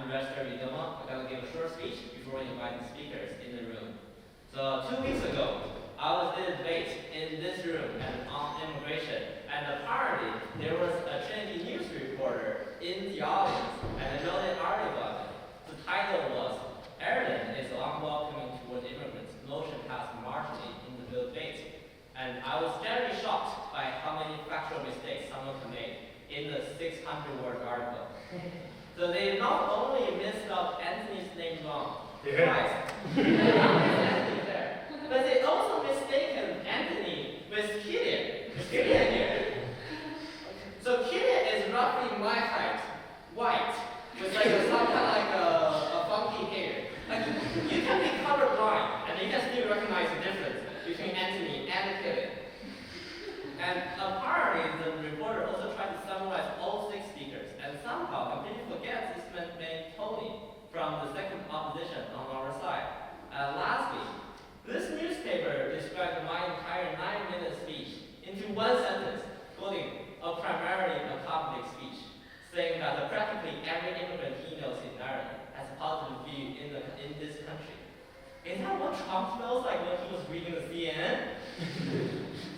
I'm the Register of Udoma. I'm going to give a short speech before we invite the speakers in the room. So 2 weeks ago, I was in a debate in this room on immigration, and apparently there was a Trinity news reporter in the audience, and I know an article on it. The title was, "Ireland is unwelcoming toward immigrants. Motion passed marginally in the bill debate." And I was very shocked by how many factual mistakes someone can make in the 600-word article. So they not only messed up Anthony's name wrong twice, but they also mistaken Anthony with Killian. Killian here. So Killian is roughly my height, white, with like some kind of like a funky hair. Like you can be colorblind, and you can still recognize the difference between Anthony and Killian. And apparently, the reporter also tried to summarize all 6 speakers, and somehow completely forgets this man named Tony from the second opposition on our side. Lastly, this newspaper described my entire 9-minute speech into one sentence, quoting a primarily academic speech, saying that practically every immigrant he knows in Ireland has a positive view in this country. Is that what Trump smells like when he was reading the CNN?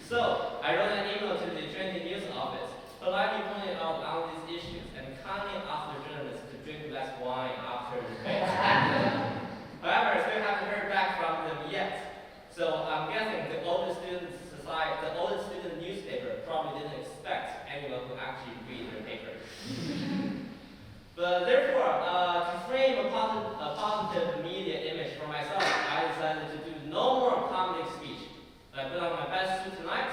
So, I wrote an email to the Trinity News office, politely pointing out all these issues, and kindly asked the journalists to drink less wine after the debate. However, I still haven't heard back from them yet. So I'm guessing the oldest student newspaper probably didn't expect anyone who actually read their paper. But therefore, to frame a positive media image for myself, I decided to do no more comedic speech. I put on my best suit tonight,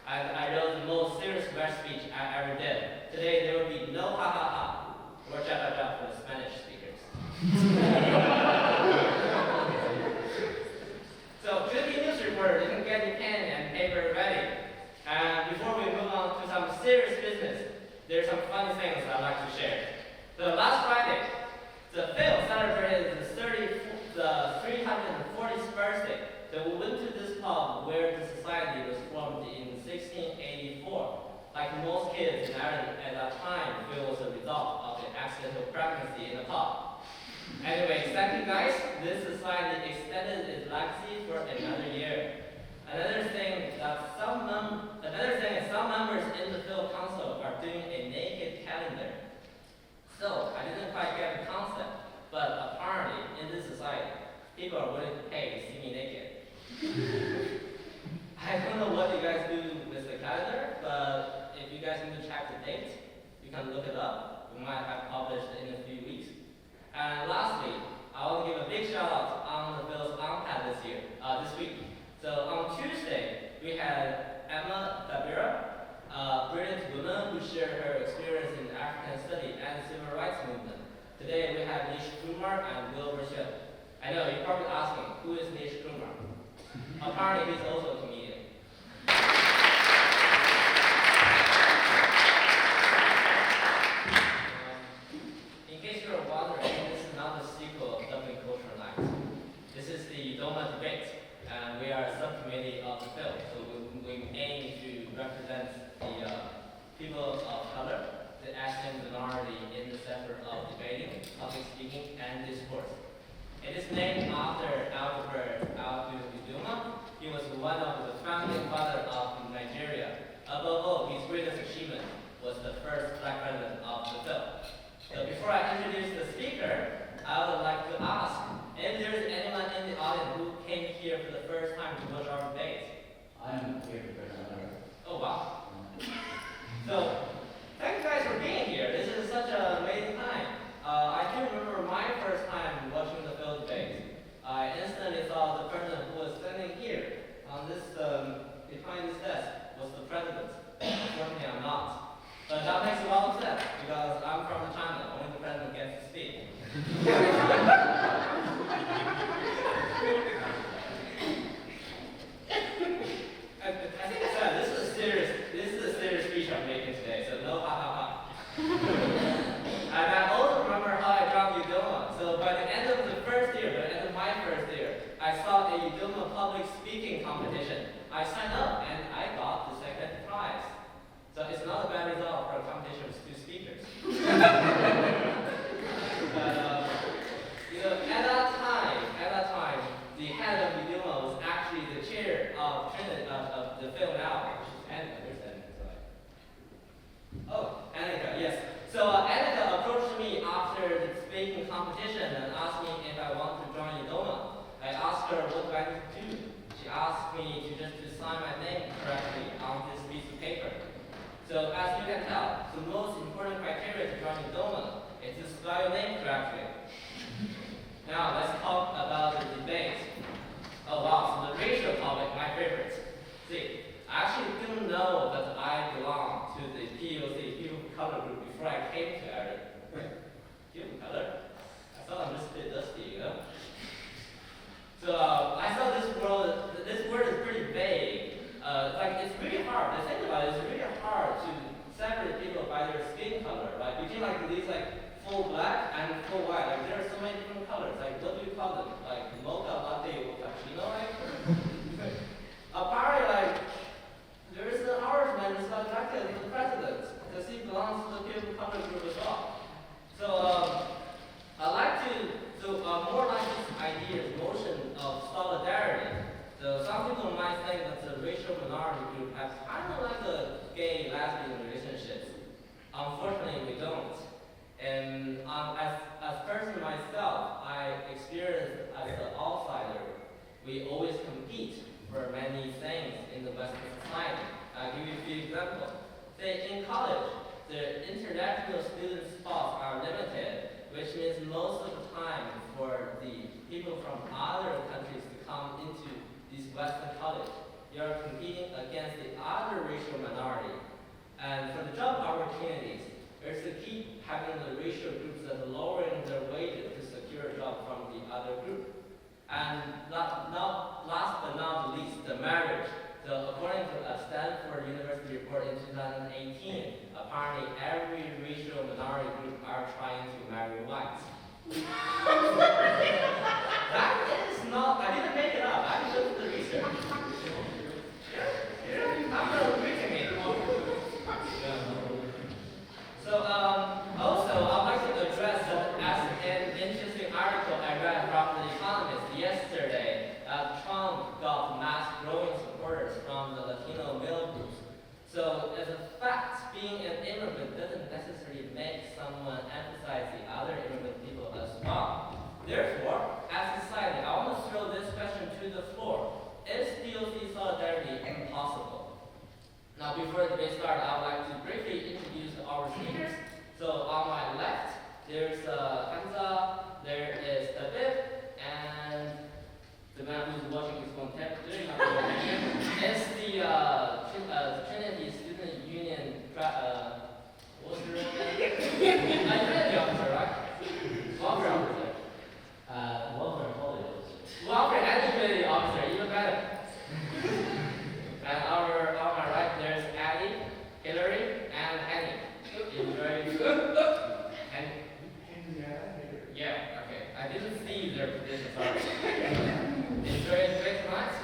and I wrote the most serious rare speech I ever did. Today there will be no ha ha ha, or ja ja ja for the Spanish speakers. So, Trinity News reporter, you can get your pen and paper ready. And before we move on to some serious business, there's some funny things I'd like to share. So last Friday, the Phil celebrated the 340th birthday. So we went to this pub where the society was formed in 1684. Like most kids in Ireland at that time, Phil was a result of an accidental pregnancy in a pub. Anyway, thank you guys. This society extended its legacy for another year. Another thing is some members in the Phil Council are doing a naked calendar. So I didn't quite get the concept, but apparently in this society, people are willing to pay to see me naked. I don't know what you guys do with the calendar, but if you guys need to check the date, you can look it up. We might have published in a few weeks. And lastly, I want to give a big shout out on the Phil's OnPad this week. So on Tuesday, we had Emma Dabira, a brilliant woman who shared her experience in African study and civil rights movement. Today we have Nish Kumar and Will Rachel. I know, you're probably asking, who is Nish Kumar? Apparently he's also a comedian. In case you're wondering, this is not the sequel of Dublin Cultural Night. This is the Udoma debate, and we are a subcommittee of the Phil, so we aim to represent the people of color, the ethnic minority in the center of debating, public speaking, and discourse. It is named after Albert Udoma. He was one of the founding fathers of Nigeria. Above all, his greatest achievement was the first black president of the Phil. So before I introduce the speaker, I would like to ask if there is anyone in the audience who came here for the first time to watch our debate. I am here for the first time. Oh wow. So thank you guys for being here. This is such an amazing time. I do remember my first time watching the Phil debate. I instantly thought the person who was standing here on this behind this desk was the president. Unfortunately, I'm not. But that makes a lot of sense because I'm from China. Only the president gets to speak. I think I said this is a serious speech I'm making today, so no ha ha ha. And I also remember how I joined Udoma. So by the end of my first year, I saw a Udoma public speaking competition. I signed up and I got the second prize. So it's not a bad result for a competition with 2 speakers. But speaking competition and asked me if I want to join Udoma. I asked her what do I need to do. She asked me to just to sign my name correctly on this piece of paper. So as you can tell, the most important criteria to join Udoma is to spell your name correctly. Now let's talk about the debate. Oh wow, so the racial topic, my favorite. See, I actually didn't know that I belong to the POC, people of color group, before I came to Eric. People of color? I thought I'm just a bit dusty, you know? So I saw this word is pretty vague. It's really hard. The thing about it is really hard to separate people by their skin color, right? Between these full black and full white. Like there are so many different colors. Like what do you call them? Like mocha, latte, or cappuccino, right? Apparently, there is an Irishman who's not elected as the president because he belongs to the people of color group as well. So I like more like this idea, notion of solidarity. So some people might think that the racial minority group has kind of like a gay, lesbian relationships. Unfortunately, we don't. And as person myself, I experienced as an outsider, we always compete for many things in the Western society. I'll give you a few examples. Say in college, the international student spots are limited, which means most of the time for the people from other countries to come into this Western college, you're competing against the other racial minority. And for the job opportunities, there's to keep having the racial groups that are lowering their wages to secure a job from the other group. And last but not least, the marriage. So according to a Stanford University report in 2018, apparently every racial minority group are trying to marry whites. That is not, I didn't make it up, I looked at the research. I'm not reading it. So also, I'd like to address as an interesting article I read from The Economist yesterday. Trump got mass growing supporters from the Latino male groups. So as a fact, being an immigrant doesn't necessarily make someone emphasize the other immigrant people as well. Therefore, as a society, I want to throw this question to the floor. Is POC solidarity impossible? Now, before the debate starts, I would like to briefly introduce our speakers. So on my left, there's Hamza, there is Tabib, and the man who's watching his phone doing it's the Trinity Student Union, what's the real name? Trinity officer, right? Welfare officer. Welfare quality officer. Welfare and Trinity officer, even better. And on my right, there's Addie, Hillary, and Annie. Enjoy. And yeah, okay. I didn't see their position, sorry. Enjoy the great tonight.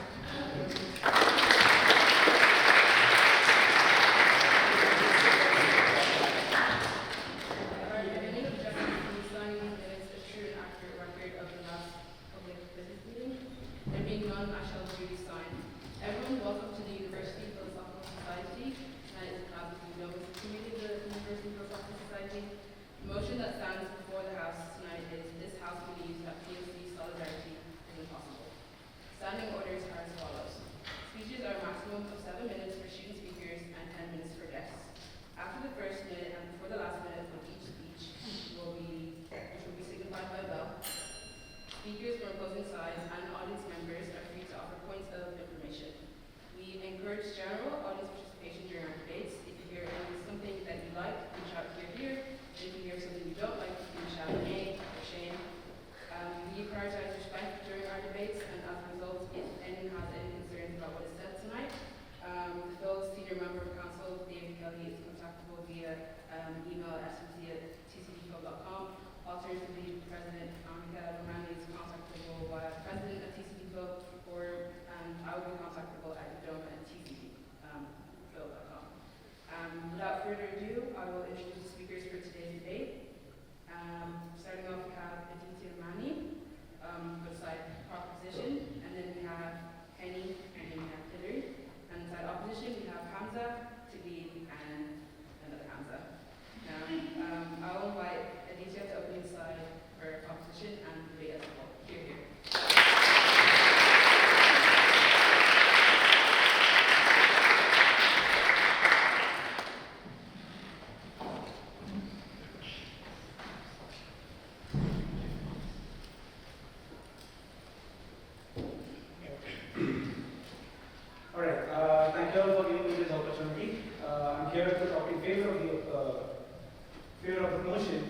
fear of promotion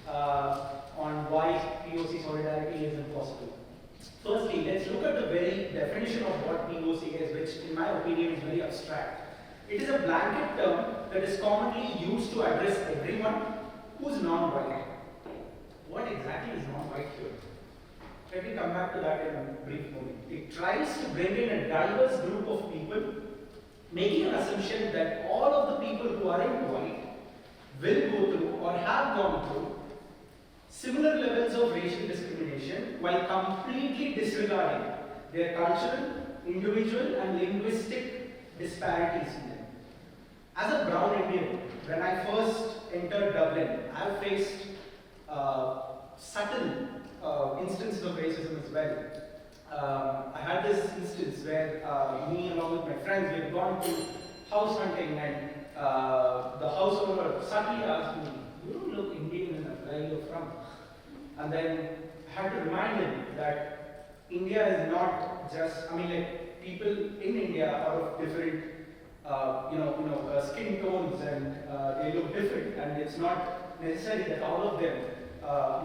on why POC solidarity is impossible. Firstly, let's look at the very definition of what POC is, which in my opinion is very abstract. It is a blanket term that is commonly used to address everyone who's non-white. What exactly is non-white here? Let me come back to that in a brief moment. It tries to bring in a diverse group of people, making an assumption that all of the people who aren't white will go through or have gone through similar levels of racial discrimination while completely disregarding their cultural, individual, and linguistic disparities in them. As a brown Indian, when I first entered Dublin, I faced subtle instances of racism as well. I had this instance where me along with my friends, we had gone to house hunting and the house owner subtly asked me, "You don't look Indian enough, where you're from?" And then I had to remind him that India is not just, like people in India are of different, skin tones and they look different, and it's not necessary that all of them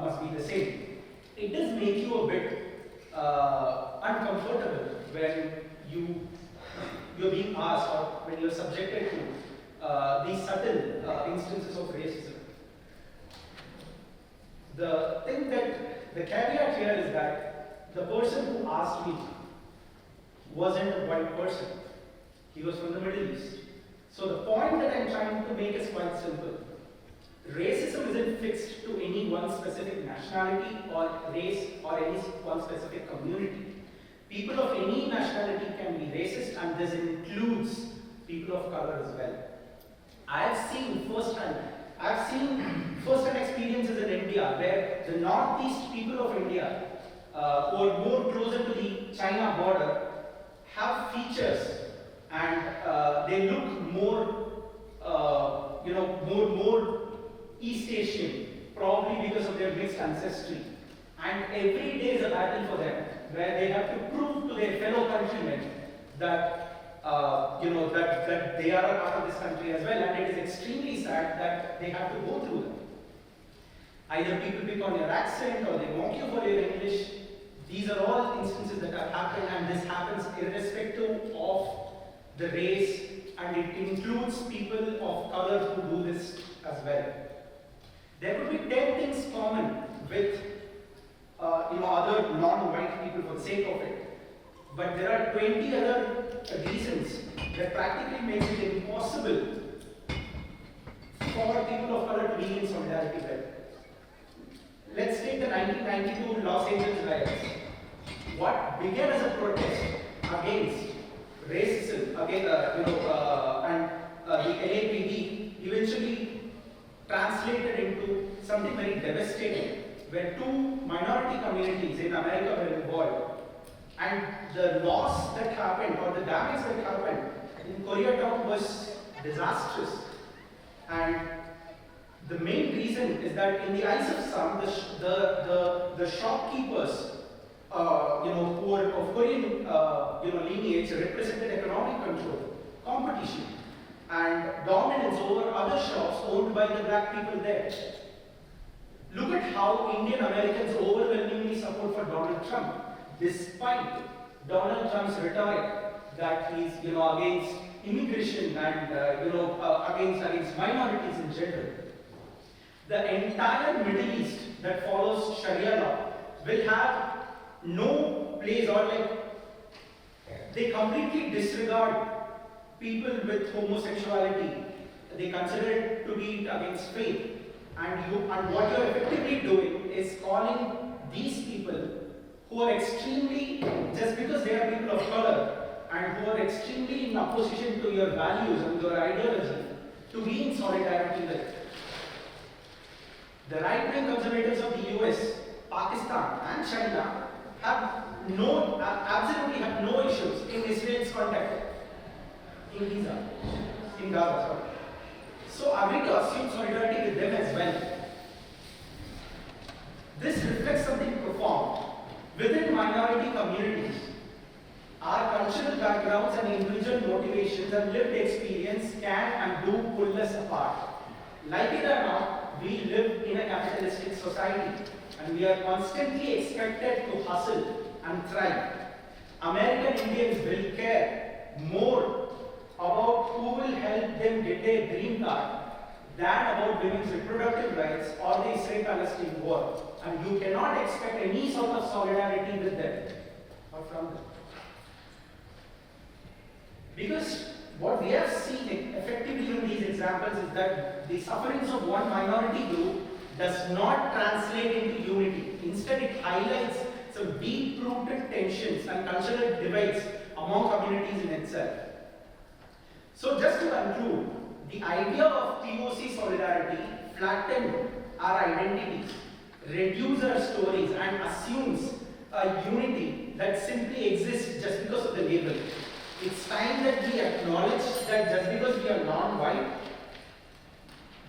must be the same. It does make you a bit uncomfortable when you're being asked or when you're subjected to these subtle instances of racism. The caveat here is that the person who asked me wasn't a white person. He was from the Middle East. So the point that I'm trying to make is quite simple. Racism isn't fixed to any one specific nationality or race or any one specific community. People of any nationality can be racist, and this includes people of color as well. I've seen firsthand experiences in India where the northeast people of India, who are more closer to the China border, have features and they look more, more East Asian, probably because of their mixed ancestry. And every day is a battle for them, where they have to prove to their fellow countrymen that that they are a part of this country as well, and it is extremely sad that they have to go through them. Either people pick on your accent or they mock you for your English. These are all instances that have happened, and this happens irrespective of the race, and it includes people of color who do this as well. There could be 10 things common with other non-white people for the sake of it. But there are 20 other reasons that practically makes it impossible for people of color to be in solidarity with. Let's take the 1992 Los Angeles riots. What began as a protest against racism, and the LAPD eventually translated into something very devastating, where two minority communities in America were involved. And the loss that happened, or the damage that happened in Koreatown was disastrous. And the main reason is that in the eyes of some, the shopkeepers, who are of Korean, lineage, represented economic control, competition, and dominance over other shops owned by the black people there. Look at how Indian Americans overwhelmingly support for Donald Trump, despite Donald Trump's rhetoric that he's, against immigration and, against minorities in general. The entire Middle East that follows Sharia law will have no place, or they completely disregard people with homosexuality. They consider it to be against faith. And what you're effectively doing is calling these people who are extremely, just because they are people of color, and who are extremely in opposition to your values and your ideology, to be in solidarity with. The right-wing conservatives of the US, Pakistan, and China absolutely have no issues in Israel's contact, in Gaza, sorry. So are we to assume solidarity with them as well? This reflects something profound. Within minority communities, our cultural backgrounds and individual motivations and lived experience can and do pull us apart. Like it or not, we society, and we are constantly expected to hustle and thrive. American Indians will care more about who will help them get a green card than about women's reproductive rights or the Israel-Palestine war. And you cannot expect any sort of solidarity with them or from them. Because what we have seen effectively in these examples is that the sufferings of one minority group does not translate into unity. Instead, it highlights some deep-rooted tensions and cultural divides among communities in itself. So just to conclude, the idea of POC solidarity flattens our identities, reduces our stories, and assumes a unity that simply exists just because of the label. It's time that we acknowledge that just because we are non-white,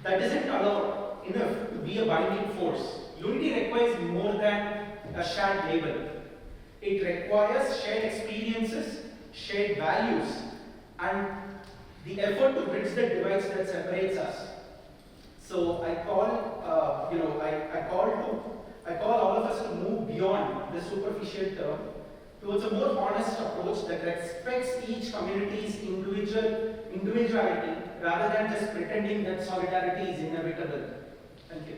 that doesn't allow enough to be a binding force. Unity requires more than a shared label. It requires shared experiences, shared values, and the effort to bridge the divides that separates us. So I call, I call all of us to move beyond the superficial term towards a more honest approach that respects each community's individuality rather than just pretending that solidarity is inevitable. Thank you.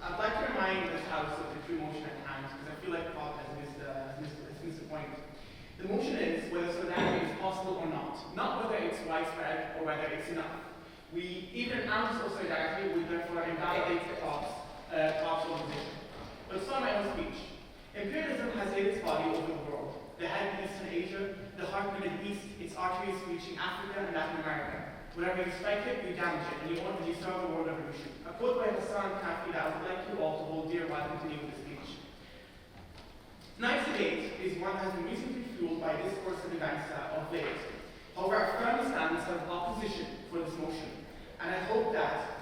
I'd like to remind this House of the true motion at hand, because I feel like Bob has missed the point. The motion is whether solidarity is possible or not whether it's widespread or whether it's enough. Even an ounce of solidarity would therefore invalidate the POC's position. But it's not my own speech. Imperialism has laid its body over the world. The head in Eastern Asia, the heart in the Middle East, its arteries reaching Africa and Latin America. Whenever you strike it, you damage it, and you start a world revolution. A quote by Hassan Kafi that I would like you all to hold dear while I continue with the speech. Tonight's debate is one that has been recently fueled by discourse and events of late. However, I firmly stand in opposition for this motion, and I hope that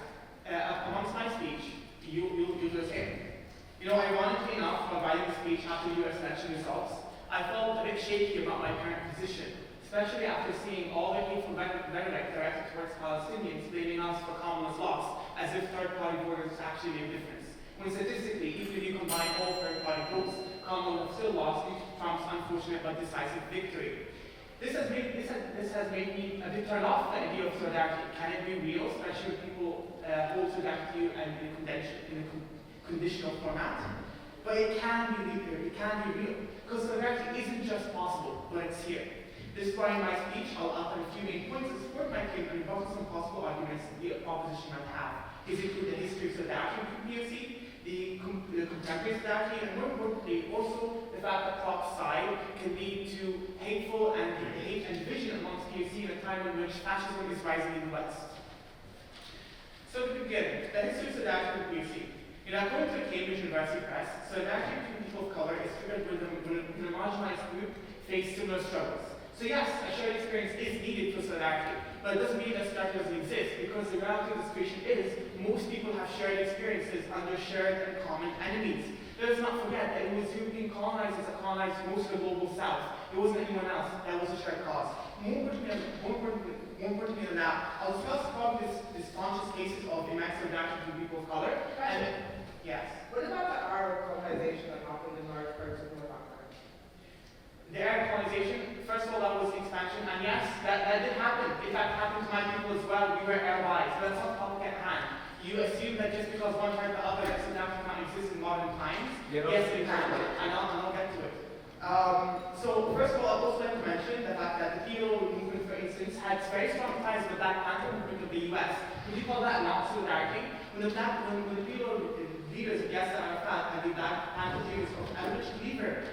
amongst my speech, you'll do the same. Ironically enough, while writing the speech after the US election results, I felt a bit shaky about my current position, especially after seeing all the hateful rhetoric directed towards Palestinians, blaming us for commonwealth loss, as if third-party borders actually made a difference. When statistically, even if you combine all third-party votes, commonwealth still lost due to Trump's unfortunate but decisive victory. This has made me a bit turned off the idea of solidarity. Can it be real, especially when people hold solidarity in a conditional format? But it can be real, because solidarity isn't just possible, but it's here. This is why in my speech, I'll outline a few main points that support my claim and rebut some possible arguments the opposition might have. These include the history of solidarity with POC, the contemporary solidarity, and more importantly, also the fact that POC's side can lead to hate and division amongst POC in a time in which fascism is rising in the West. So to begin, the history of solidarity with POC. According to the Cambridge University Press, solidarity between people of color is triggered when a marginalized group face similar struggles. So yes, a shared experience is needed for solidarity, but it doesn't mean that solidarity doesn't exist, because the reality of the situation is most people have shared experiences under shared and common enemies. Let us not forget that it was European colonizers that colonized most of the global south. It wasn't anyone else. That was a shared cause. More importantly than that, I'll discuss probably this conscious cases of immense solidarity between people of color. Yes. What about the Arab colonization that happened in large parts of North Africa? The Arab colonization, first of all, that was expansion, and yes, that did happen. In fact, it happened to my people as well. We were Arabized, but that's not the topic at hand. You assume that just because one hurt the other, that solidarity can't exist in modern times. Yeah. Yes, it can, and I'll get to it. So first of all, I'd also like to mention the fact that the PLO movement, for instance, had very strong ties with the Black Panther movement of the US. Would you call that not solidarity? When the PLO leaders of Yasser Arafat and the Black Panther leaders of Albert Lever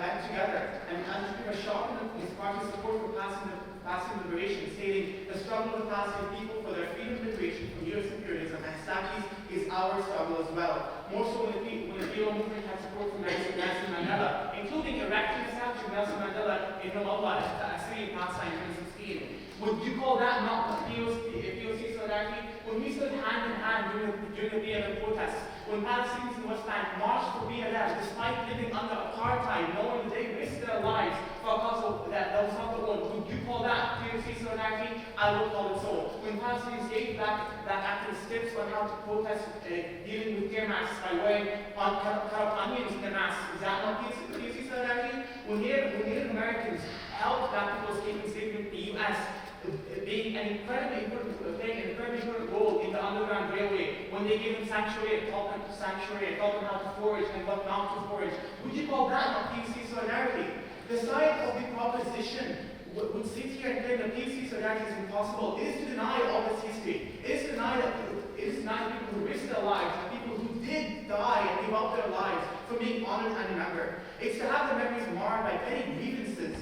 met together, and Albert Lever shocked his party's support for Palestinian liberation, stating, "The struggle of the Palestinian people for their freedom and liberation from US imperialism and Staki's is our struggle as well." More so when the PLO movement had support from Nelson Mandela, including erecting a statue of Nelson Mandela in Ramallah, a city in Palestine in 2016. Would you call that not POC solidarity? When we stood hand in hand during the BLM protests, when Palestinians in the West Bank marched for BLM despite living under apartheid, knowing that they risked their lives for a cause that was not the one, would you call that POC solidarity? I would call it so. When Palestinians gave back activist tips on how to protest dealing with tear masks by wearing cut up onions in their masks, is that not POC solidarity? When Native Americans helped black people escape enslavement in the U.S., playing an incredibly important role in the Underground Railway, when they gave them sanctuary and taught them how to forage and what not to forage. Would you call that not POC solidarity? The side of the proposition would sit here and claim that POC solidarity is impossible. It is to deny all this history. It is to deny the people who risked their lives, the people who did die and give up their lives for being honored and remembered. It's to have their memories marred by petty grievances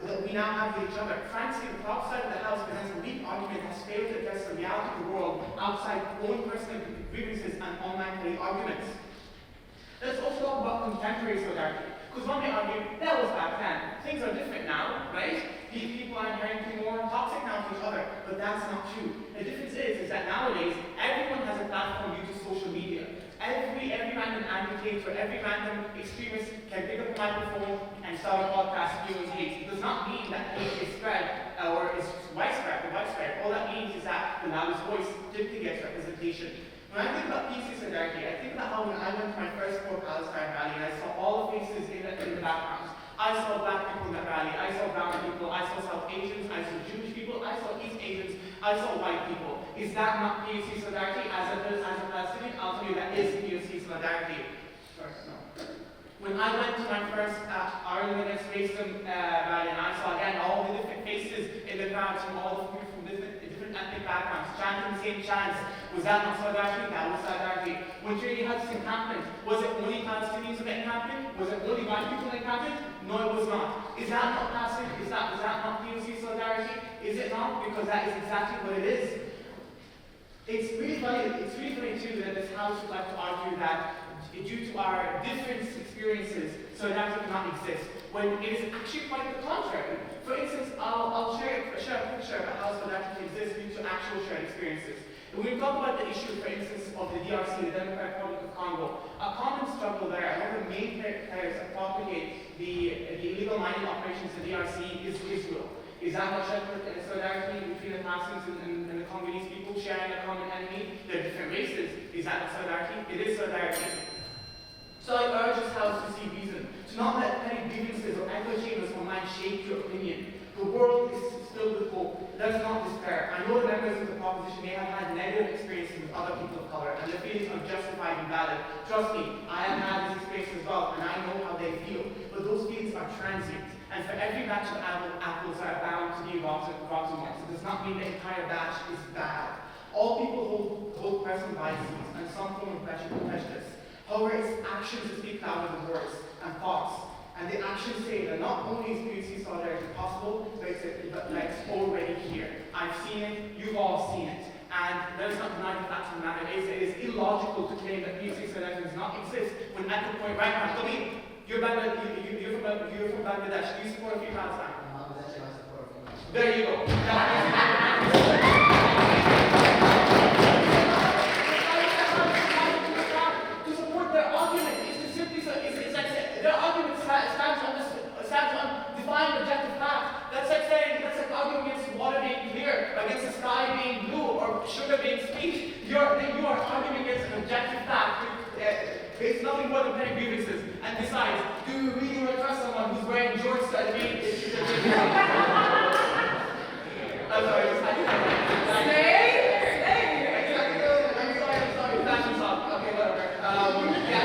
that we now have with each other. Frankly, the prop side of the House presents a weak argument has failed to address the reality of the world outside own personal grievances and online petty arguments. Let's also talk about contemporary solidarity. Because one may argue, that was back then. Things are different now, right? People are inherently more toxic now to each other, but that's not true. The difference is that nowadays, everyone has a platform due to social media. Every random agitator, every random extremist can pick up a microphone and start a podcast spewing hate. It does not mean that hate is spread or is widespread. All that means is that the loudest voice typically gets representation. When I think about POC solidarity, I think about how when I went to my first pro-Palestine rally and I saw all the faces in the background. I saw black people in that rally, I saw brown people, I saw South Asians, I saw Jewish people, I saw East Asians, I saw white people. Is that not POC solidarity? As a Palestinian, I'll tell you that is POC solidarity. No. When I went to my first Ireland Against Racism rally and I saw again all the different faces in the crowd from all the people from different ethnic backgrounds, chanting the same chants, was that not solidarity? That was solidarity. When Trinity College encampment, was it only Palestinians in the encampment? Was it only white people in the encampment? No, it was not. Is that not passive? Is that not POC solidarity? Is it not? Because that is exactly what it is. It's really funny too that this House would like to argue that due to our different experiences, solidarity cannot exist, when it is actually quite the contrary. For instance, I'll share a picture of how solidarity exists due to actual shared experiences. When we talk about the issue, for instance, of the DRC, the Democratic Republic of Congo, a common struggle there, and one of the main players that propagate the illegal mining operations in the DRC is Israel. Is that not shared solidarity between the Palestinians and the Congolese people sharing a common enemy? They're different races. Is that not solidarity? It is solidarity. So I urge this House to see reason, to not let petty grievances or echo chambers online shape your opinion. The world is filled with hope. Does not despair. I know the members of the proposition may have had negative experiences with other people of color, and their feelings are justified and valid. Trust me, I have had this experience as well, and I know how they feel. But those feelings are transient. And for every batch of apples are bound to be rotten ones. It does not mean the entire batch is bad. All people hold personal biases and some form of prejudice. However, it's actions that speak louder than words and thoughts. And the actions say that not only is POC solidarity possible, but it's already here. I've seen it, you've all seen it. And let us not deny the fact of the matter is it is illogical to claim that POC solidarity does not exist when at the point right now, tell me, you're from Bangladesh, do you support a free Palestine? There you go. To support their argument is to simply their argument stands on defined objective fact. That's like arguing against water being clear, against the sky being blue, or sugar being sweet. You are arguing against an objective fact. It's nothing more than petty grievances. And besides, do you really want to trust someone who's wearing jorts that mean I'm sorry, I'm sorry, fashion song. Okay, whatever. Yeah.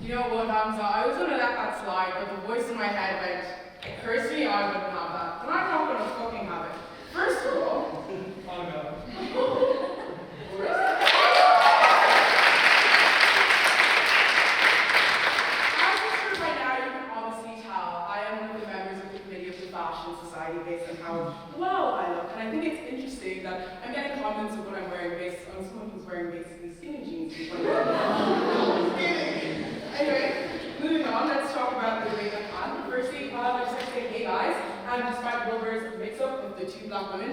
You know what, Hamza? I was gonna let that slide, but the voice in my head went, it cursed me, I wouldn't have that. And I'm not gonna fucking have it. First of all, Oh no. that I'm getting comments of what I'm wearing based on someone who's wearing basically skinny jeans. Anyway, moving on, let's talk about the debate at hand. Firstly, I just like to say, hey guys, despite Wilbur's mix-up with the two black women,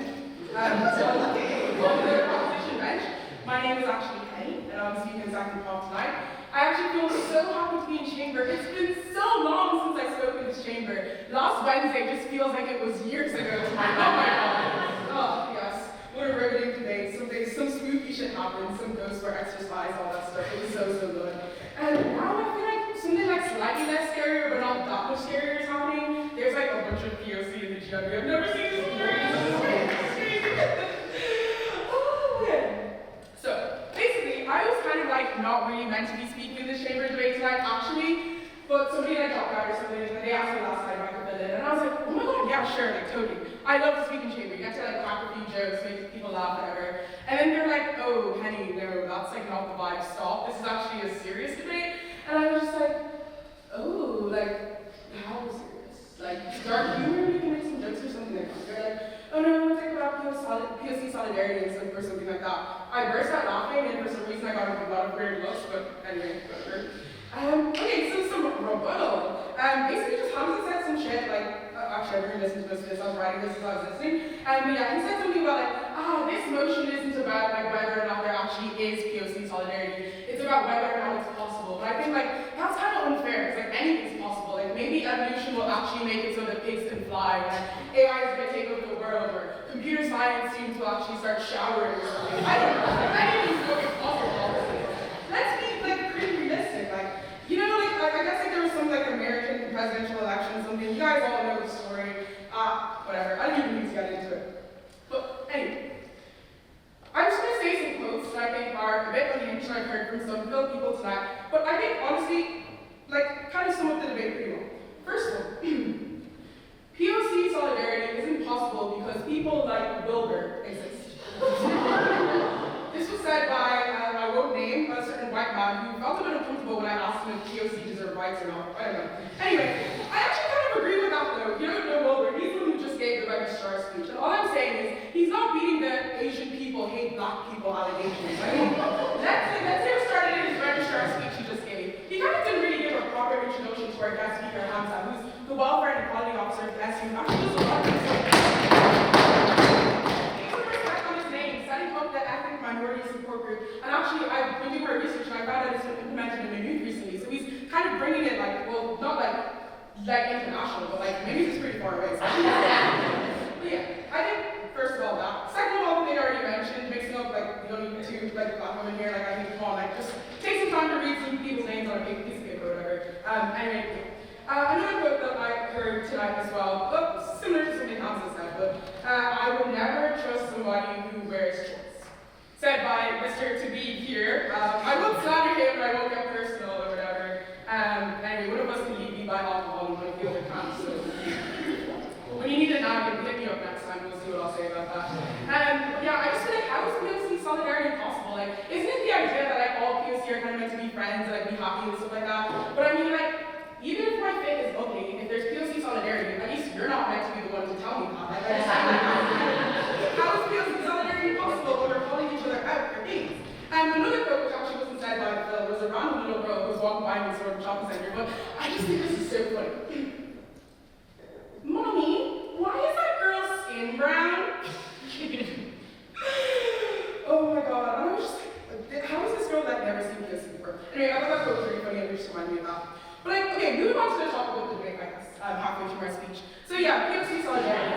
on the proposition bench, my name is actually Penny, and I'm speaking in second POC tonight. I actually feel so happy to be in chamber. It's been so long since I spoke in this chamber. Last Wednesday just feels like it was years ago to my oh my god. Oh yes, what a riveting debate. Some spooky shit happened, some ghosts were exercised, all that stuff. It was so good. And now I feel like something like slightly less scarier, but not that much scarier is happening. There's like a bunch of POC in the GW. I've never seen this before. Oh man. So basically, I was kind of like not really meant to be speaking in this chamber debate tonight, actually. But somebody like dropped out or something, and they asked me last night if I could fill in, and I was like, oh my god, yeah, sure, like totally. I love to speak in chamber. You get to like crack a few jokes, make people laugh, whatever. And then they're like, oh, Henny, no, that's like not the vibe. Stop. This is actually a serious debate. And I was just like, oh, like, how serious? Like, dark humor, we can make some jokes or something like that. They're like, oh no, we'll think about POC solidarity or something like that. I burst out laughing, and for some reason I got a lot of weird looks, but anyway, whatever. Okay, so some rebuttal. Basically just Hamza said some shit, like, actually I didn't listen to most of this, I was writing this as I was listening. But yeah, he said something about like, this motion isn't about like whether or not there actually is POC solidarity. It's about whether or not it's possible. But I think like, that's kind of unfair, because like anything's possible. Like maybe evolution will actually make it so that pigs can fly, and AI is going to take over the world, or computer science students will actually start showering or something. I don't know, like anything's fucking possible, obviously. Let's be like pretty realistic, like, you know, like I guess like there was some like American presidential election or something. You guys all know the story. Whatever. I don't even need to get into it. But anyway, I'm just gonna say some quotes that I think are a bit unhinged and I've heard from some people tonight. But I think honestly, like kind of sum up the debate pretty well. First of all, POC solidarity isn't possible because people like Wilbur exist. This was said by, I won't name, a certain white man who felt a bit uncomfortable when I asked him if POC deserve rights or not. I don't know. Anyway, I actually kind of agree with that though. You don't know Wilbur, he's the one who just gave the registrar speech. And all I'm saying is, he's not beating the Asian people hate black people allegations. I mean, let's hear started in his registrar speech he just gave. He kind of didn't really give a proper introduction to our guest speaker, Hamza, who's the welfare and equality officer of the SU. Actually, does a lot of things like minority support group, and actually I've been doing my research and I found out it's been implemented in Maynooth recently, so he's kind of bringing it like, well, not like international, but like Maynooth is pretty far away, so but yeah, I think first of all that. Second of all, the thing I already mentioned, mixing up like the only two like black women here, like I think, come on, like just take some time to read some people's names on a big piece of paper or whatever. Anyway, another quote that I heard tonight as well, similar to something Hamza said, but I would never trust somebody who wears shorts. Said by Mr. To Be here. I won't slander him, I won't get personal or whatever. Anyway, one of us can be by alcohol and one of the other can't, so when you need a nap, hit me up next time, we'll see what I'll say about that. Yeah, I just feel like, how is POC solidarity possible? Like, isn't it the idea that like all POC are kind of meant to be friends and like be happy and stuff like that? But I mean, like, even if my fit is ugly, if there's POC solidarity, at least you're not meant to be the one to tell me that. Like, I just how is POC solidarity possible when we're calling each other out for things? Another quote, which actually wasn't said by the film, was a random little girl who was walking by me in sort of shopping center, but I just think this is so funny. Mommy, why is that girl's skin brown? Oh my god, and I was just like, how is this girl like never seen POC before? Anyway, I thought that quote was really funny and it just reminded me of that. But like, okay, moving on to the topic of the debate, I guess, halfway through my speech. So yeah, POC solidarity.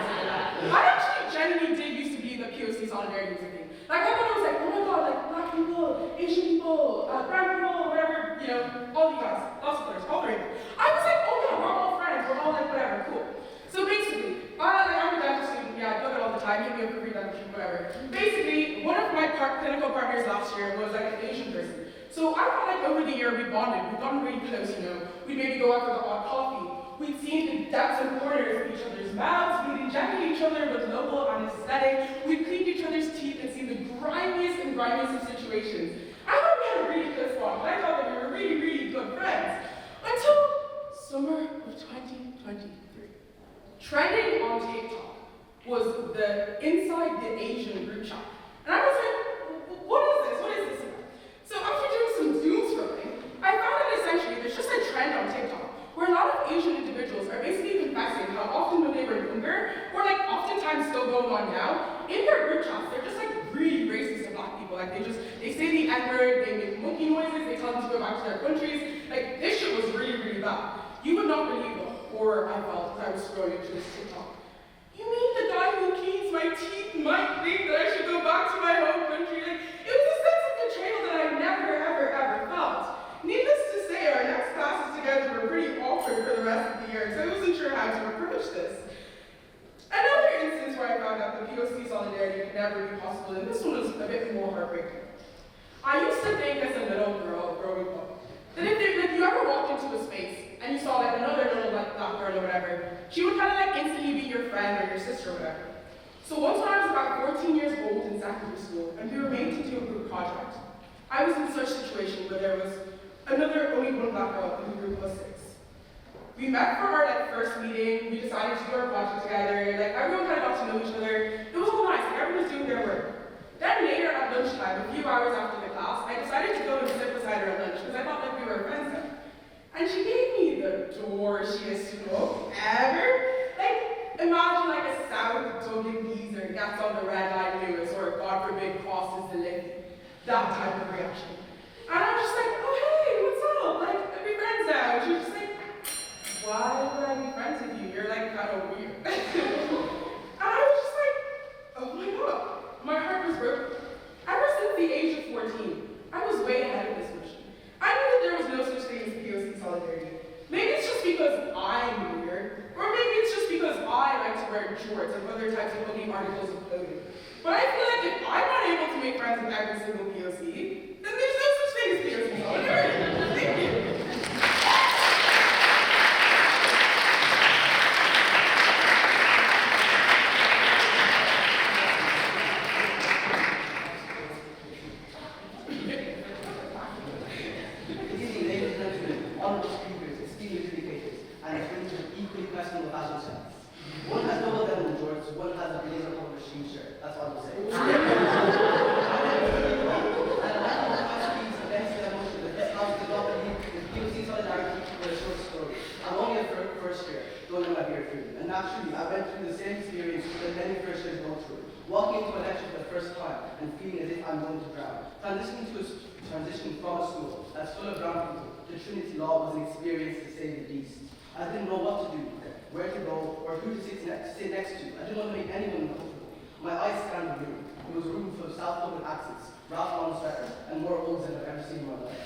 I actually genuinely did used to be the POC solidarity thing. Like, I thought I was like, oh my god, like, black people, Asian people, brown people, whatever, you know, all you guys, lots of colors, all three of them. I was like, oh yeah, we're all friends, we're all like, whatever, cool. So basically, I'm a dental student, yeah, I look at it all the time, hit me up for free dentistry, whatever. Basically, one of my clinical partners last year was like an Asian person. So I felt like over the year we bonded, we've gotten really close, you know. We'd maybe go out for the odd coffee. We'd seen the depths and corners of each other's mouths. We'd injected each other with local anesthetic. We'd cleaned each other's teeth and seen the grimiest and grimiest of situations. I thought we had a really close bond, but I thought that we were really, really good friends. Until summer of 2023. Trending on TikTok was the Inside the Asian group chat. And I was like, what is this? What is this about? So after doing some doom scrolling, I found that essentially there's just a trend on TikTok where a lot of Asian individuals are basically confessing how often when they were younger, or like oftentimes still going on now, in their group chats, they're just like really racist to black people. Like they say the N-word, they make monkey noises, they tell them to go back to their countries. Like this shit was really, really bad. You would not believe the horror I felt as I was scrolling through this TikTok. You mean the guy who cleans my teeth might think that I should go back to my home country? Like, it was a sense of betrayal that I never, ever felt. Needless to say, our next classes together were pretty awkward for the rest of the year, so I wasn't sure how to approach this. Another instance where I found out that POC solidarity could never be possible, and this one was a bit more heartbreaking. I used to think as a little girl growing up that if you ever walked into a space and you saw like another little like black girl or whatever, she would kind of like instantly be your friend or your sister or whatever. So once when I was about 14 years old in secondary school and we were made to do a group project, I was in such a situation where there was only one black girl in the group of 6. We met for our like first meeting, we decided to do our project together, like everyone kind of got to know each other. It was all nice, like everyone was doing their work. Then later at lunchtime, a few hours after the class, I decided to go and sit beside her at lunch because I thought like we were friends then. And she gave me the dorchiest look ever. Like, imagine like a South Dublin geezer gets on the red line Lewis or God forbid crosses the lake. That type of reaction. And I'm just like, oh hey, what's up? Like, we're friends now. And she was just like, why would I be friends with you? You're like kind of weird. And I was just like, oh my god. My heart was broken. Ever since the age of 14, I was way ahead of this mission. I knew that there was no such thing as POC solidarity. Maybe it's just because I'm weird, or maybe it's just because I like to wear shorts and other types of ugly articles of clothing. But I feel like if I'm not able to make friends with every single POC, then there's no such thing as POC solidarity. Thank you. One has double denim shorts, one has a blazer over a shoe shirt. That's what I'm saying. POC solidarity for a short story. I'm only a first year, don't know my beer food. And naturally, I went through the same experience that many first years go through. Walking into a lecture for the first time and feeling as if I'm going to drown. Transitioning from a school that's full of brown people to Trinity Law was an experience to say the least. I didn't know what to do, where to go, or who to sit next to. I didn't want to make anyone uncomfortable. My eyes scanned the room. It was a room full of South Dublin accents, Ralph Lauren sweaters, and more oaths than I've ever seen in my life.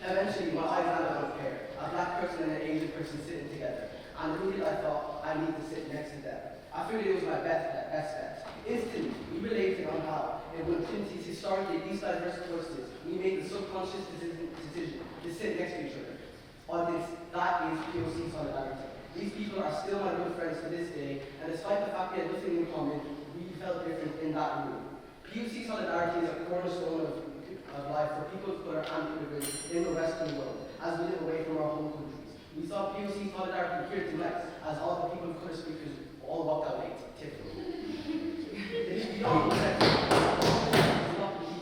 Eventually, my eyes landed on a pair, a black person and an Asian person sitting together, and immediately I thought I need to sit next to them. I figured it was my best bet. Instantly, we related on how, in one of Trinity's historically least diverse courses, we made the subconscious decision to sit next to each other. That is POC solidarity. These people are still my good friends to this day, and despite the fact we had nothing in common, we felt different in that room. POC solidarity is a cornerstone of life for people of color and immigrants in the Western world, as we live away from our home countries. We saw POC solidarity here tonight, as all the people of color speakers all walked out late, typically. We don't believe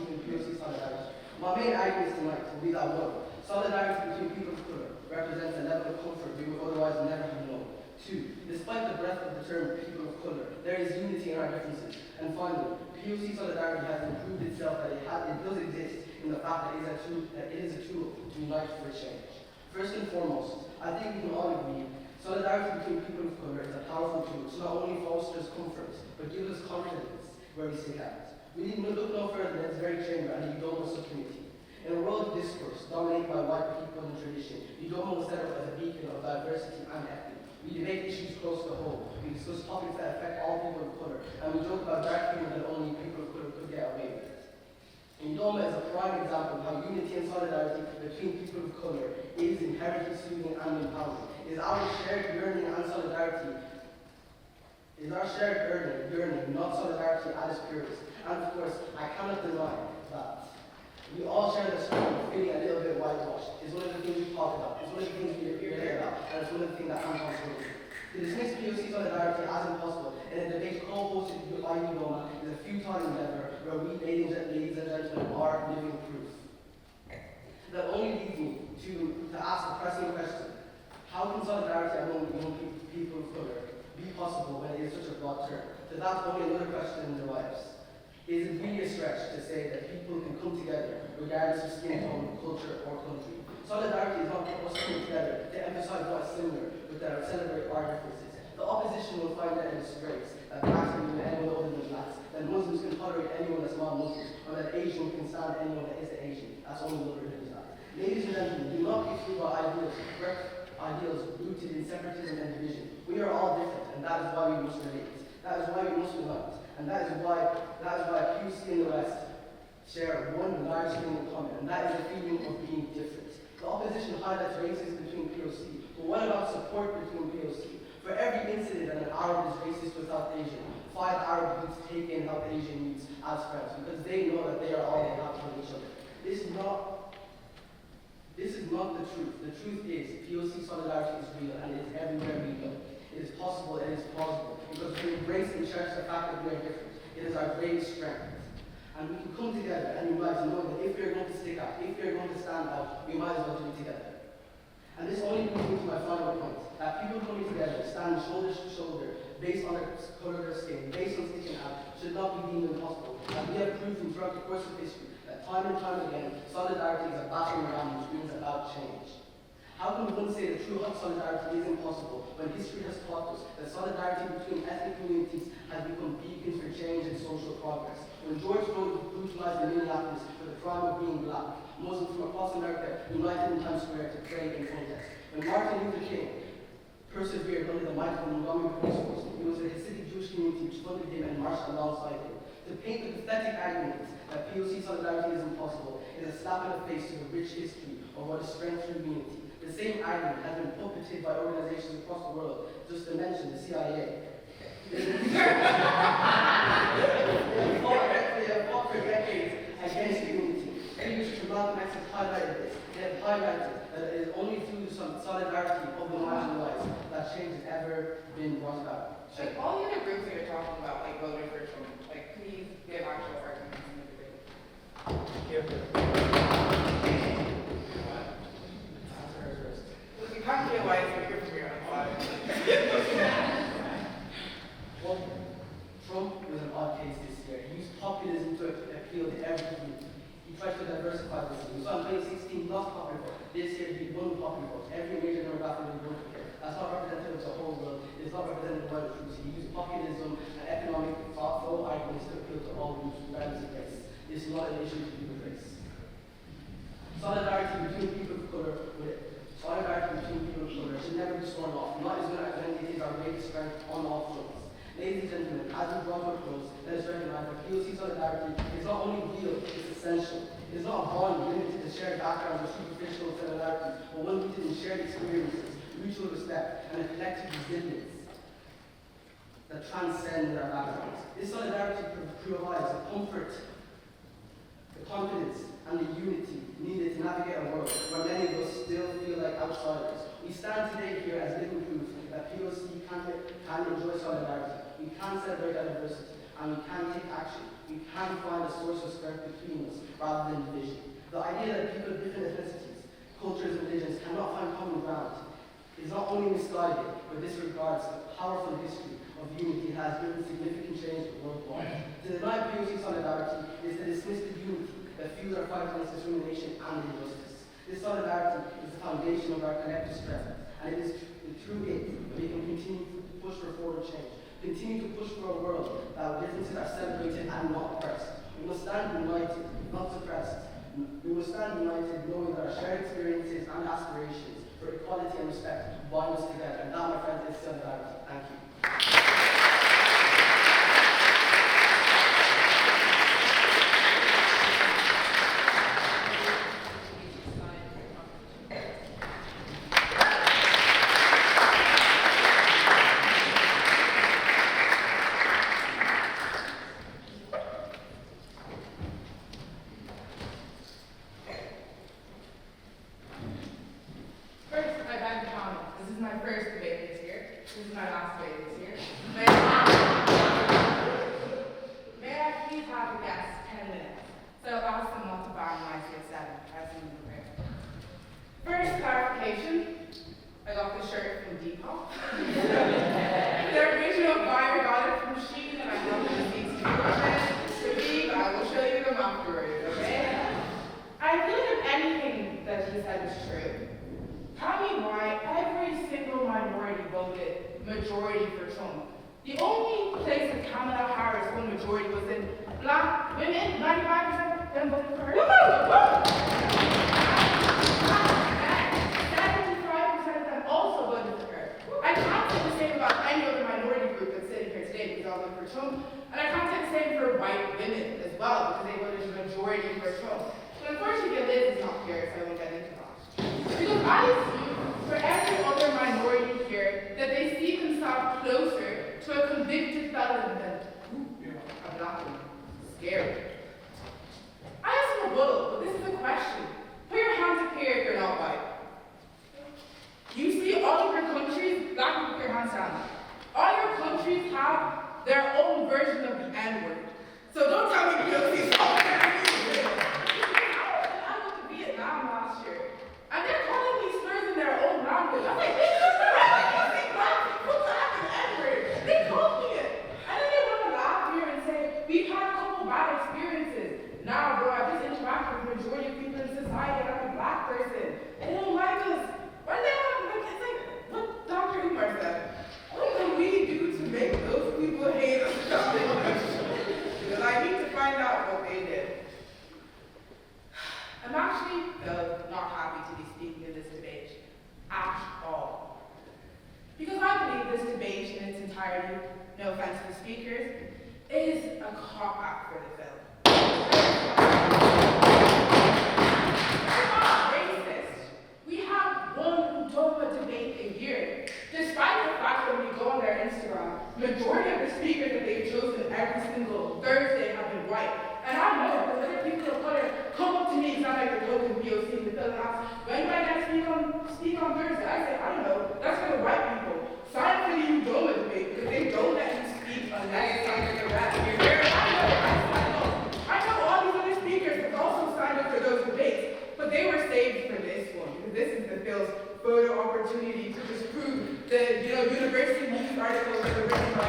in POC solidarity. My main arguments tonight will be that one, solidarity between people of color represents a level of comfort we would otherwise never have known. 2. Despite the breadth of the term people of color, there is unity in our differences. And finally, POC solidarity has improved itself that it does exist in the fact that it is a tool to unite for change. First and foremost, I think we can all agree, solidarity between people of color is a powerful tool to not only fosters comfort, but gives us confidence where we sit at. We need to look no further than this very chamber and the Udoma subcommittee. In a world of discourse dominated by white people and tradition, Udoma was set up as a beacon of diversity and equity. We debate issues close to home, we discuss topics that affect all people of color, and we joke about dark humor that only people of color could get away with. Udoma is a prime example of how unity and solidarity between people of color is inherently soothing and empowering. It is our shared yearning and solidarity. It is our shared yearning, not solidarity at its purest. And of course, I cannot deny that we all share the struggle of feeling a little bit whitewashed. It's one of the things we talk about. It's one of the things we hear about. And it's one of the things that I'm also doing. To dismiss POC solidarity as impossible in a debate co-hosted by Udoma is a futile endeavour where we, ladies and gentlemen, are living proof. That only leads me to ask the pressing question: how can solidarity among young people of colour be possible when it is such a broad term? To that, only another question derives. Is it really a stretch to say that people can come together regardless of skin tone, culture, or country? Solidarity is not us coming together to emphasise what is similar, but that celebrate our differences. The opposition will find that a disgrace that blacks can be anyone other than blacks, that Muslims can tolerate anyone that's not Muslim, or that Asian can stand anyone that isn't Asian. That's only another religion. Ladies and gentlemen, do not be fooled by ideals rooted in separatism and division. We are all different, and that is why we must relate. That is why we must unite. And that is why POC and the West share one large thing in common, and that is the feeling of being different. The opposition highlights racism between POC, but what about support between POC? For every incident that an Arab is racist with South Asian, 5 Arab youths take in South Asian youths as friends, because they know that they are all they have from each other. This is not the truth. The truth is, POC solidarity is real, and it is everywhere we look. It is possible, and it is plausible, because we embrace and cherish the fact that we are different. It is our greatest strength. And we can come together and unite, knowing that if we are going to stick out, if we are going to stand out, we might as well do it together. And this only brings me to my final point, that people coming together, standing shoulder to shoulder, based on the colour of their skin, based on sticking out, should not be deemed impossible. And we have proven throughout the course of history that time and time again, solidarity is a battering ram which brings about change. How can one say that true solidarity is impossible when history has taught us that solidarity between ethnic communities has become beacons for change and social progress? When George Floyd was brutalized in Minneapolis for the crime of being black, Muslims from across America united in Times Square to pray and protest. When Martin Luther King persevered under the might of the Montgomery police force, it was the Hasidic Jewish community which funded him and marched alongside him. To paint the pathetic argument that POC solidarity is impossible is a slap in the face to the rich history of what is strengthened unity. The same argument has been puppeted by organizations across the world, just to mention the CIA. They have fought for decades against unity. Previous Malcolm X has highlighted this. They have highlighted that it is only through the solidarity of the marginalized that change has ever been brought about. Like all the other groups that you're talking about, like voting for Trump, like please give actual arguments in the debate. Well, you can't get why it's here from here. Well, Trump was an odd case this year. He used populism to appeal to every group. He tried to diversify the scene. So in 2016, he lost popular vote. This year, he won the popular vote. Every major demographic he voted for. That's not representative of the whole world. It's not representative of the truth. He used populism and economic thoughtful arguments to appeal to all groups, regardless of race. This is not an issue to do with race. Solidarity between people of color should never be sworn off. Not as good as when it is our greatest strength on all fronts. Ladies and gentlemen, as we draw to a close, let us recognize that POC solidarity is not only real, it's essential. It is not a bond limited to shared backgrounds or superficial similarities, but one rooted in shared experiences, mutual respect, and a collective resilience that transcends our backgrounds. This solidarity provides the comfort, the confidence, and the unity needed to navigate a world where many of us still feel like outsiders. We stand today here as living proof that POC can enjoy solidarity. We can celebrate our diversity, and we can take action. We can find a source of strength between us rather than division. The idea that people of different ethnicities, cultures, and religions cannot find common ground is not only misguided, but disregards the powerful history of unity has driven significant change worldwide. To deny POC solidarity is to dismiss the unity that fuels our fight against discrimination and injustice. This solidarity is the foundation of our collective strength, and it is through it that we can continue to push for forward change, continue to push for a world where differences are celebrated and not oppressed. We must stand united, not suppressed. We must stand united knowing that our shared experiences and aspirations for equality and respect bind us together, and that, my friends, is solidarity. Thank you. First, I'm Tommy. This is my first debate this year. This is my so I'll ask them not to ban my CSM as you know. First clarification, I got this shirt from Depop. The original buyer got it from Shein, and I have the receipts to me, but I will show you them afterwards, okay? I feel like if anything that he said was true, tell me why every single minority voted majority for Trump. The only place that Kamala Harris won majority was in black women, 95% of them voted for her. 75% of them also voted for her. I can't say the same about any other minority group that's sitting here today because all voted for Trump. And I can't say the same for white women as well because they voted majority for Trump. But unfortunately, Liz is not here, so I won't get into that. Because I assume for every other minority here that they see themselves closer to a convicted felon than a black woman. Scary. I have some rebuttal, but this is a question. Put your hands up here if you're not white. You see all of your countries, black people put your hands down. All your countries have their own version of the N-word. So don't tell me POC is all I went to Vietnam last year, and they're calling these slurs in their own language. I'm like, this is right. Black people have an N-word. They called me it. And then they want to laugh here and say, we've had a couple bad experiences. Nah, bro, I just interacted with the majority of people in society, and I'm a black person. They don't like us. Why they not like it's like what Dr. Umar said? What can we do to make those people hate us? Because I need to find out what they did. I'm actually, though, not happy to be speaking in this debate at all. Because I believe this debate in its entirety, no offense to the speakers, is a cop-out for the bill. We're not racist. We have one Udoma debate a year. Despite the fact that when you go on their Instagram, majority of the speakers that they've chosen every single Thursday have been white. And I know because other people of color come up to me, it's not like they're token POC in the film and ask, when do I get to speak on Thursday? I say, I don't know, that's for the white people. Sign up for the Udoma debate because they don't let you speak unless it's on the rest. I know all these other speakers have also signed up for those debates, but they were saved for this one because this is the Phil's photo opportunity to disprove the university news articles that were written by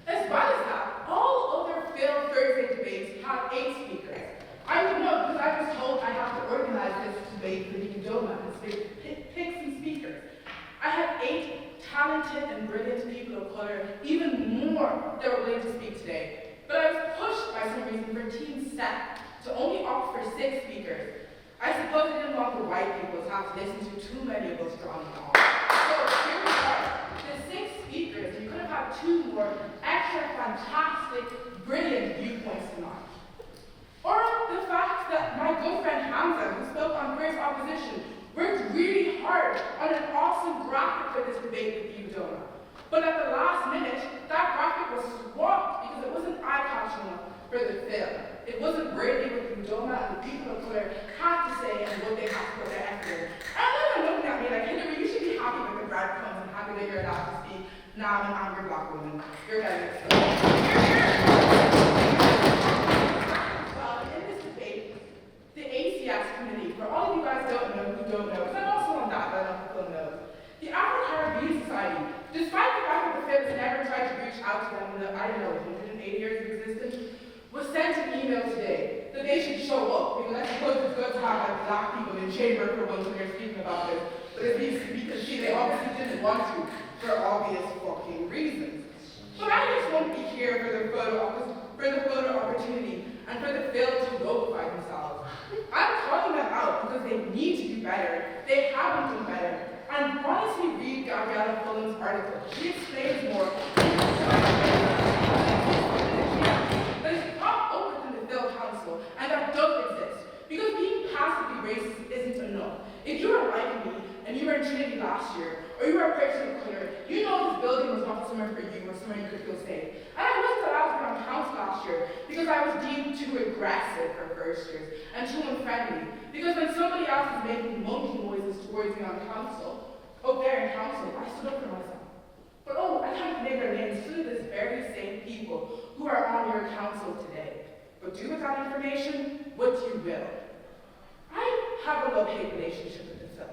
as well as that, all other Phil Thursday debates have 8 speakers. I would know because I was told I have to organize this debate for the Udoma and pick some speakers. I had 8 talented and brilliant people of color, even more that were willing to speak today. But I was pushed by some reason for Team Step to only opt for 6 speakers. I suppose I didn't want the white people to have to listen to too many of us droning on. So here we are, the 6 speakers. You could have had 2 more extra fantastic, brilliant viewpoints tonight. Or the fact that my good friend Hamza, who spoke on first opposition, worked really hard on an awesome graphic for this debate with the Udoma. But at the last minute, that graphic was swapped because it wasn't eye-catching enough for the film. It wasn't worthy what Udoma and the people of color had to say and what they had to put their effort in. And then they're looking at me like, Hillary, you should be happy with the breadcrumbs and happy that you're allowed to speak. Now I'm an angry black woman. You're getting it. Well, in this debate, the ACS committee, for all of you guys who don't know, because I'm also on that, but I don't know if people know, the Afro-Caribbean Society, despite the fact that the Philippines never tried to reach out to them in the, 180 years of existence, was sent an email today that they should show up, because I suppose it's good to have like black people in chamber for once when you're speaking about this, but it's because they obviously didn't want to, for obvious fucking reasons. But I just won't be here for the photo opportunity and for the Phil to glorify themselves. I'm calling them out because they need to do better. They haven't done better. And honestly, read Gabriella Fulham's article. She explains more. But it's popped up within the Phil Council, and that does exist. Because being passively racist isn't enough. If you are like me, and you were in Trinity last year, or you were a person of color, you know this building was not somewhere for you or somewhere you could feel safe. And I wasn't allowed to be on council last year because I was deemed too aggressive for first years and too unfriendly. Because when somebody else was making monkey noises towards me on council, up there in council, I stood up for myself. But I can't name their names to this very same people who are on your council. But do with that information what you will. I have a love-hate relationship with the film.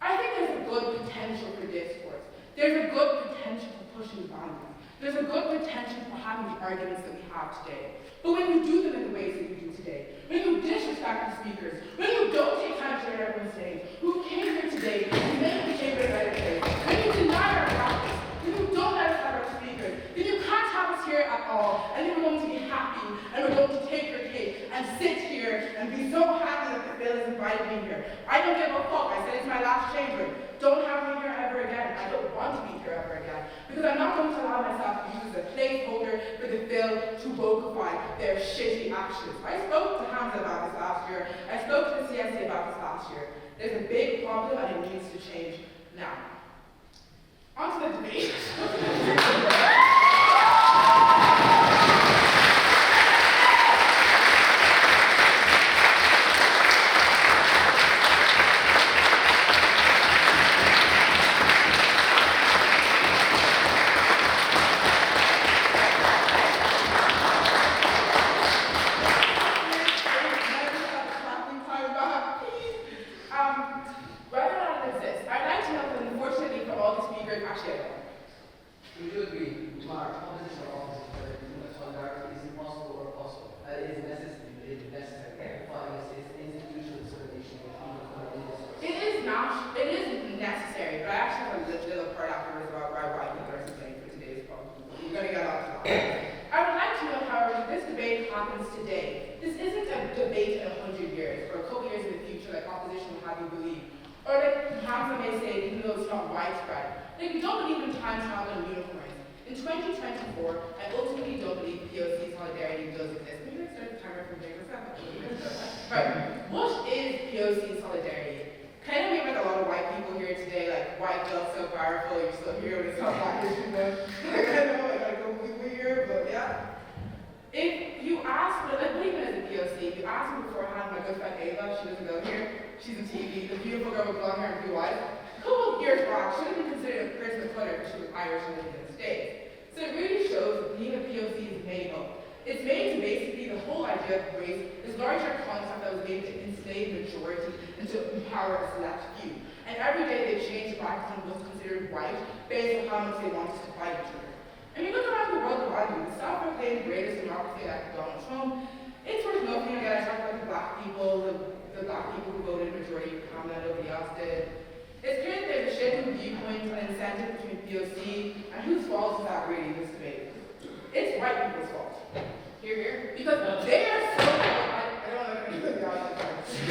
I think there's a good potential for discourse. There's a good potential for pushing boundaries. There's a good potential for having the arguments that we have today. But when you do them in the ways that you do today, when you disrespect the speakers, when you don't take time to hear everyone's saying, who came here today to make the chamber a better place, when you deny our practice, when you don't let us have our speakers, then you can't have us here at all, and then we're going to be happy, and we're going to take your cake, and sit here, and be so happy that the bill has invited me here. I don't give a fuck. I said it's my last chamber. Don't have me here ever again. I don't want to be here ever again. Because I'm not going to allow myself to use as a placeholder for the bill to vocify their shitty actions. I spoke to Hamza about this last year. I spoke to the CSC about this last year. There's a big problem and it needs to change now. On to the debate. Right. What is POC solidarity? Kind of we met a lot of white people here today, like white love so powerful, you're still here when it's not black issue month. I know, like weird, but yeah. If you ask, like even as a POC, if you ask me beforehand, my good friend Ava, she doesn't go here, she's in TV, the beautiful girl with blonde hair and blue eyes, a couple of years back, she wouldn't be considered a person of color because she was Irish and lived in the States. So it really shows that being a POC is made up. It's made to basically, the whole idea of race, this larger concept that was made to enslave majority and to empower a select few. And every day they change the bracket on what's considered white based on how much they want us to fight each other. I mean, look around the world around you. The self-proclaimed greatest democracy like Donald Trump, it's worth nothing again. I talk about the black people who voted majority for Kamala, nobody else did. It's clear that there's a shift in viewpoint and incentive between POC, and whose fault is that really in this debate? It's white people's fault. Hear, hear? Because they are so good, I don't know if anybody else is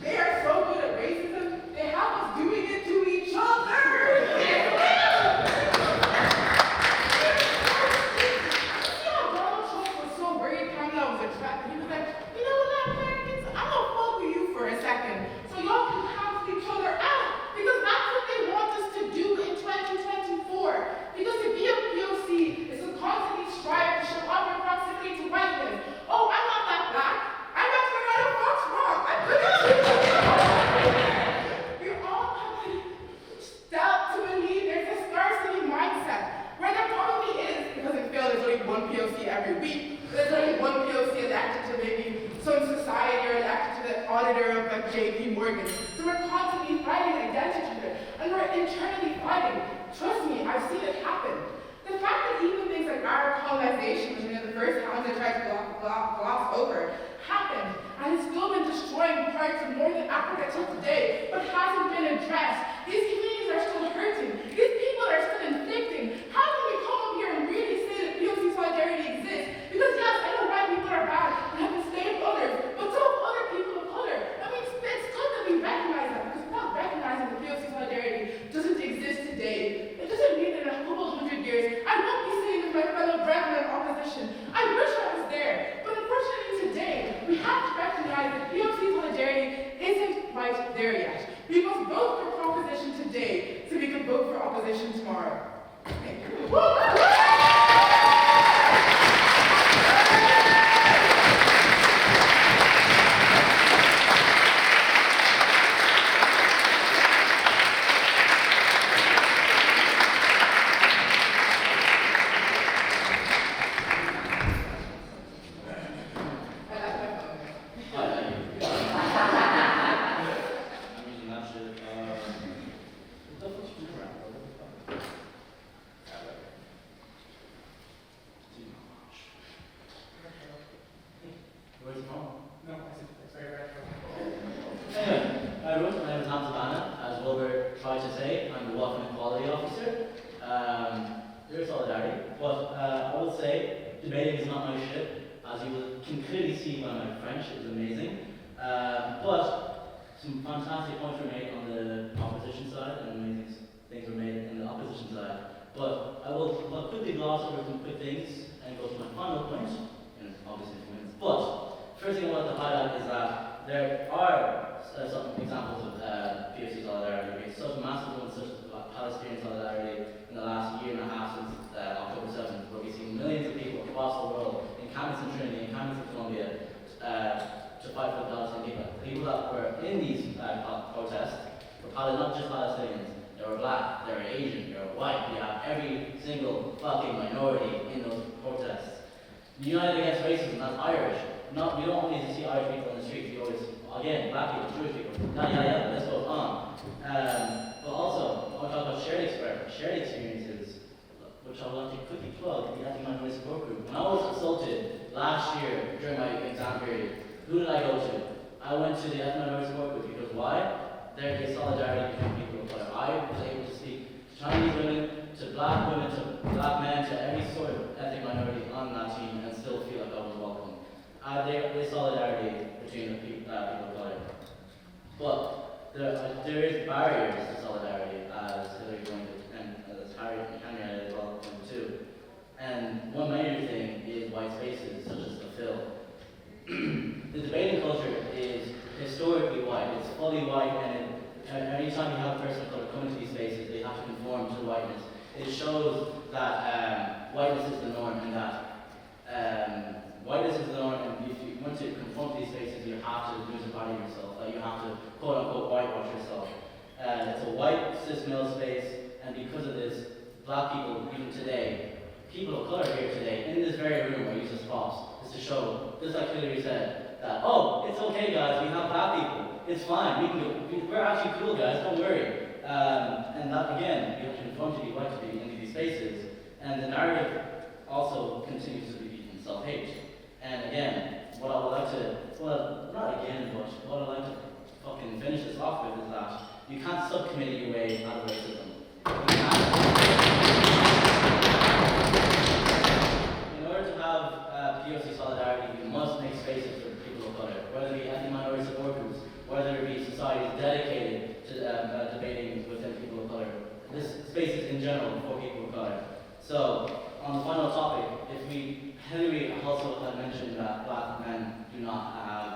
they are so good at racism, they have us doing it to each other! See how Donald Trump was so worried Kamala was a threat, he was like, you know what, Americans, I'm gonna fuck with you for a second, so y'all can cancel each other out, because that's what they want us to do in 2024. Because to be a POC is to constantly strive to show off your proximity to whiteness. Oh, I'm not that black. I'm actually not a fox rock. I'm good at you. We're all stout to believe there's a scarcity mindset, where there probably is, because in Phil there's only one POC every week. There's only one POC elected to maybe some society or elected to the auditor of like JP Morgan. So we're constantly fighting against each other, and we're internally fighting. Trust me, I've seen it happen. The fact that even things like Arab colonization, which the first times they tried to gloss over, happened, and it's still been destroying parts of northern Africa till today, but hasn't been addressed. These communities are still hurting. These people are still inflicting. How can we come up here and really say that POC solidarity exists? Because yes, I know white people are bad and have enslaved others, but so have other people of color. I mean, it's good that we recognize that, because without recognizing that POC solidarity doesn't exist today, it doesn't mean that in a couple hundred years, I won't be sitting with my fellow brethren in opposition. I wish I was there, but unfortunately today, we have to recognize that POC solidarity isn't quite there yet. say, debating is not my shit, as you can clearly see by my French, it was amazing. But some fantastic points were made on the opposition side, and amazing things were made on the opposition side. But I will quickly gloss over some quick things and go to my final point, in obviously a few minutes. But first thing I want to highlight is that there are some examples of POC solidarity, such massive ones such as Palestinian solidarity in the last year and a half since October 7th, where we've seen millions of people across the world, in campus in Trinity, in campus in Colombia, to fight for the Palestinian people. People that were in these protests were not just Palestinians. They were black, they were Asian, they were white. You have every single fucking minority in those protests. United Against Racism, that's Irish. You don't only see Irish people in the streets, you always, again, black people, Jewish people, the list goes on. But also, I want to talk about shared experiences, which I would like to quickly plug the anti-minority support group. When I was assaulted last year during my exam period, who did I go to? I went to the anti-minority support group because why? There is solidarity between people of color. I was able to speak to Chinese women, to black black men, to every sort of ethnic minority on that team and still feel like I was welcome. There is solidarity between the people of color. But there is barriers to solidarity, as Hillary pointed, and as Harriet and Henry as well pointed too. And one major thing is white spaces, such as the Phil. The debating culture is historically white. It's fully white, and every time you have a person of color come into these spaces, they have to conform to whiteness. It shows that whiteness is the norm, and that whiteness is the norm, and if you want to conform to these spaces, you have to lose a part of yourself. Like you have to quote-unquote whitewash yourself. It's a white cis male space, and because of this, black people, even today, people of color here today, in this very room where I use this props, is to show, just like Hillary said, that, oh, it's okay guys, we have black people, it's fine, we're actually cool guys, don't worry. And that, again, you have to conform to be white to be in these spaces, and the narrative also continues to be in self-hate. And again, what I would like to, well, not again, but what I'd like to fucking finish this off with is that you can't subcommittee your way out of racism. In order to have POC solidarity, you must make spaces for people of color, whether it be anti-minority support groups, whether it be societies dedicated to debating within people of color. This spaces in general for people of color. So, on the final topic, Hillary also had mentioned that black men do not have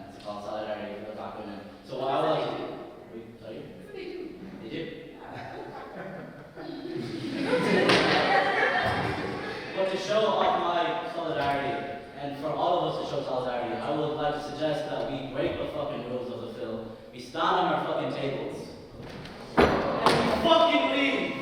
what's it called, solidarity with black women. So what I would like to do, wait, sorry? They do? But to show off my solidarity, and for all of us to show solidarity, I would like to suggest that we break the fucking rules of the film. We stand on our fucking tables. And we fucking leave!